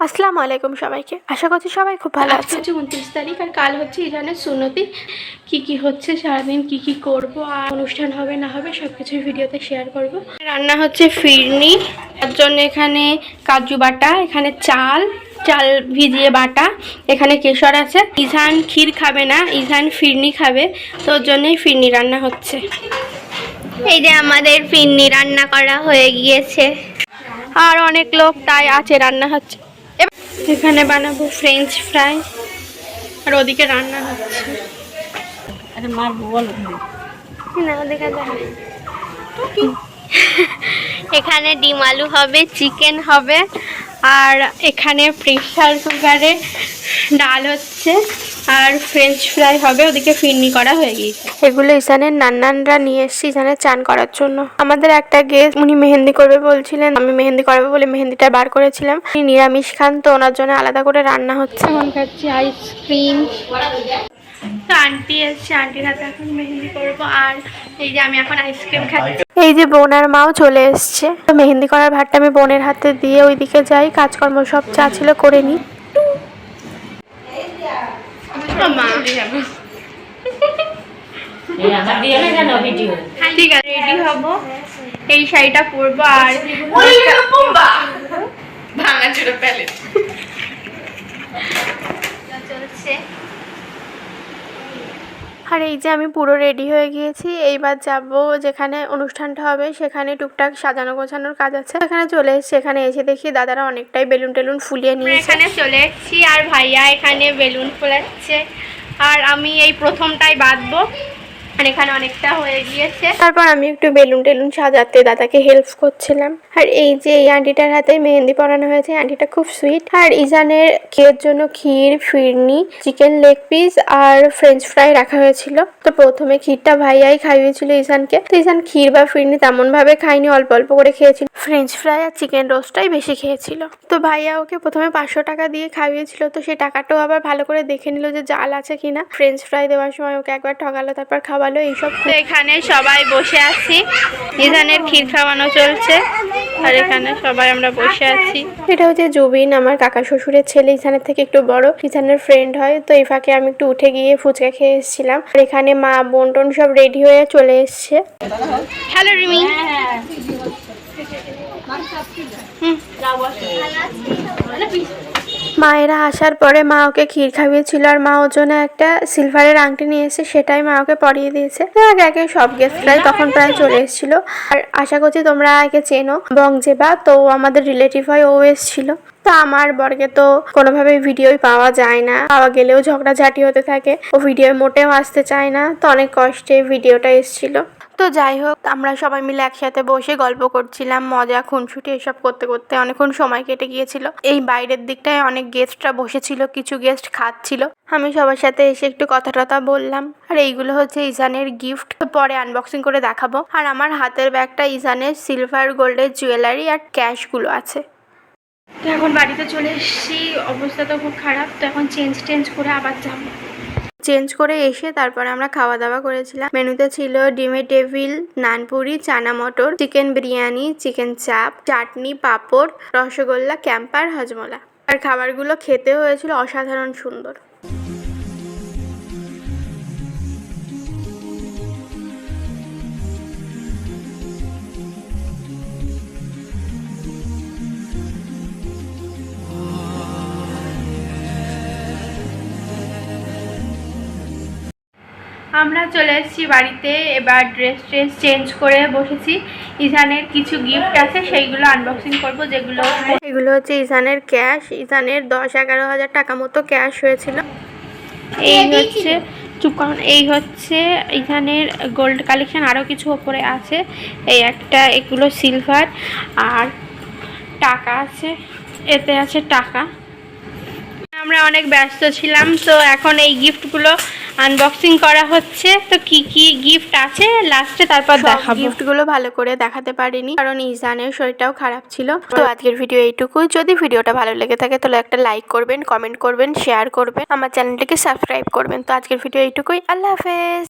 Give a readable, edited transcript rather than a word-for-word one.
আসসালামু আলাইকুম সবাইকে, আশা করছি সবাই খুব ভালো আছে। হচ্ছে 29 তারিখ আর কাল হচ্ছে ইরানের সুন্নতি। কি হচ্ছে সারাদিন কি করব আর অনুষ্ঠান হবে না হবে সবকিছু ভিডিওতে শেয়ার করব। রান্না হচ্ছে ফিরনি, তার জন্য এখানে কাজু বাটা, এখানে চাল ভিজিয়ে বাটা, এখানে কেশর আছে। ইজান ক্ষীর খাবে না, ইজান ফিরনি খাবে, তোর জন্যই ফিরনি রান্না হচ্ছে। এই যে আমাদের ফিরনি রান্না করা হয়ে গিয়েছে আর অনেক লোক তাই আছে, রান্না হচ্ছে। এখানে বানাবো ফ্রেঞ্চ ফ্রাই আর ওদিকে রান্না হচ্ছে। এখানে ডিম আলু হবে, চিকেন হবে আর এখানে প্রেসার কুকারে ডাল হচ্ছে আর ফ্রেঞ্চ ফ্রাই হবে। ওদিকে ফিরনি করা হয়ে গিয়েছে। এগুলো ইসানের নান্নানরা নিয়ে এসেছি ইসানের চান করার জন্য। আমাদের একটা গেস্ট, উনি মেহেন্দি করবে বলছিলেন, আমি মেহেন্দি করাবো বলে মেহেন্দিটা বার করেছিলাম। উনি নিরামিষ খান, তো ওনার জন্য আলাদা করে রান্না হচ্ছে। এখন খাচ্ছি আইসক্রিম। তো আন্টি এসছে, আন্টির হাতে এখন মেহেন্দি করবো। আর এই যে আমি এখন আইসক্রিম খাচ্ছি। এই যে বোন আর মাও চলে এসছে। তো মেহেন্দি করার ভাতটা আমি বোনের হাতে দিয়ে ওইদিকে যাই, কাজকর্ম সব চা ছিল করে নিই। ঠিক আছে, রেডি হবো, এই শাড়িটা পরবো আর চলছে। আর এই যে আমি পুরো রেডি হয়ে গিয়েছি, এইবার যাব যেখানে অনুষ্ঠানটা হবে সেখানে টুকটাক সাজানো গোছানোর কাজ আছে। এখানে চলে এসেছি, এখানে এসে দেখি দাদারা অনেকটাই বেলুন টেলুন ফুলিয়ে নিয়ে এখানে চলে এসেছি আর ভাইয়া এখানে বেলুন ফোলাচ্ছে আর আমি এই প্রথমটাই বাঁধবো আর এখানে অনেকটা হয়ে গিয়েছে। তারপর আমি একটু বেলুন টেলুন সাজাতে দাদাকে হেল্প করছিলাম। আর এই যে এই আন্টিটার হাতে মেহেন্দি পরানো হয়েছে, আন্টিটা খুব সুইট। আর ইজানের খেয়ের জন্য ক্ষীর, ফিরনি, চিকেন লেগ পিস আর ফ্রেঞ্চ ফ্রাই রাখা হয়েছিল। তো প্রথমে ক্ষীরটা ভাইয়াই খাইয়েছিল ইজানকে। তো ইজান ক্ষীর বা ফিরনি তেমন ভাবে খাইনি, অল্প অল্প করে খেয়েছিল। ফ্রেঞ্চ ফ্রাই আর চিকেন রোস্টটাই বেশি খেয়েছিল। তো ভাইয়া ওকে প্রথমে 500 টাকা দিয়ে খাইয়েছিল। তো সেই টাকাটাও আবার ভালো করে দেখে নিল যে জাল আছে কিনা। ফ্রেঞ্চ ফ্রাই দেওয়ার সময় ওকে একবার ঠকালো, তারপর খাওয়ালো এইসব। তো এখানে সবাই বসে আছি, ইজানের ক্ষীর খাওয়ানো চলছে আর এখানে সবাই আমরা বসে আছি। এটা হচ্ছে জুবিন, আমার কাকা শ্বশুরের ছেলে, ইজানের থেকে একটু বড়, ইজানের ফ্রেন্ড হয়। তো এই ফাঁকে আমি একটু উঠে গিয়ে ফুচকা খেয়ে এসেছিলাম। আর এখানে মা বোন টোন সব রেডি হয়ে চলে এসছে। হ্যালো রিমি। মায়েরা আসার পরে মা ওকে ক্ষীর খাইয়েছিল আর মা ওর জন্য একটা সিলভারের আংটি নিয়ে এসে সেটাই মা ওকে পরিয়ে দিয়েছে। একে সব গেস্টরাই তখন প্রায় চলে এসেছিল। আর আশা করছি তোমরা একে চেনো, বংজেবা, তো আমাদের রিলেটিভ হয়, ও এসেছিল। তো আমার বরকে তো কোনোভাবে ভিডিওই পাওয়া যায় না, পাওয়া গেলেও ঝগড়াঝাটি হতে থাকে, ও ভিডিও মোটেও আসতে চায় না। তো অনেক কষ্টে ভিডিওটা এসেছিল। তো যাই হোক, আমরা সবাই মিলে একসাথে বসে গল্প করছিলাম, মজা খুনসুটি এসব করতে করতে অনেকক্ষণ সময় কেটে গিয়েছিল। এই বাইরের দিকটায় অনেক গেস্টরা বসেছিল, কিছু গেস্ট খাচ্ছিল। আমি সবার সাথে এসে একটু কথা টথা বললাম। আর এইগুলো হচ্ছে ইজানের গিফট, পরে আনবক্সিং করে দেখাবো। আর আমার হাতের ব্যাগটা ইজানের সিলভার গোল্ডের জুয়েলারি আর ক্যাশগুলো আছে। তো এখন বাড়িতে চলে এসেছি, অবস্থা তো খুব খারাপ। তো এখন চেঞ্জ করে আবার যাবো। চেঞ্জ করে এসে তারপরে আমরা খাওয়া দাওয়া করেছিলাম। মেনুতে ছিল ডিমের টেবিল, নানপুরি, চানা মটর, চিকেন বিরিয়ানি, চিকেন চাপ, চাটনি, পাঁপড়, রসগোল্লা, ক্যাম্পার, হজমোলা। আর খাবারগুলো খেতে হয়েছিল অসাধারণ সুন্দর। আমরা চলে এসেছি বাড়িতে, এবার ড্রেস চেঞ্জ করে বসেছি। ইজানের কিছু গিফট আছে, সেইগুলো আনবক্সিং করবো। এগুলো হচ্ছে ইজানের ক্যাশ। ইজানের 10-11 হাজার টাকা মতো ক্যাশ হয়েছিল। এই হচ্ছে এই হচ্ছে ইজানের গোল্ড কালেকশন, আরও কিছু ওপরে আছে। এই একটা, এগুলো সিলভার আর টাকা আছে, এতে আছে টাকা। আমরা অনেক ব্যস্ত ছিলাম, তো এখন এই গিফটগুলো আনবক্সিং করা হচ্ছে। তো কি গিফট আছে লাস্টে তারপর দেখাবো। গিফটগুলো ভালো করে দেখাতে পারিনি কারণ ইজানের শরীরটাও খারাপ ছিল। তো আজকের ভিডিও এইটুকুই। যদি ভিডিওটা ভালো লেগে থাকে তাহলে একটা লাইক করবেন, কমেন্ট করবেন, শেয়ার করবেন, আমার চ্যানেলটিকে সাবস্ক্রাইব করবেন। তো আজকের ভিডিও এইটুকুই। আল্লাহ হাফেজ।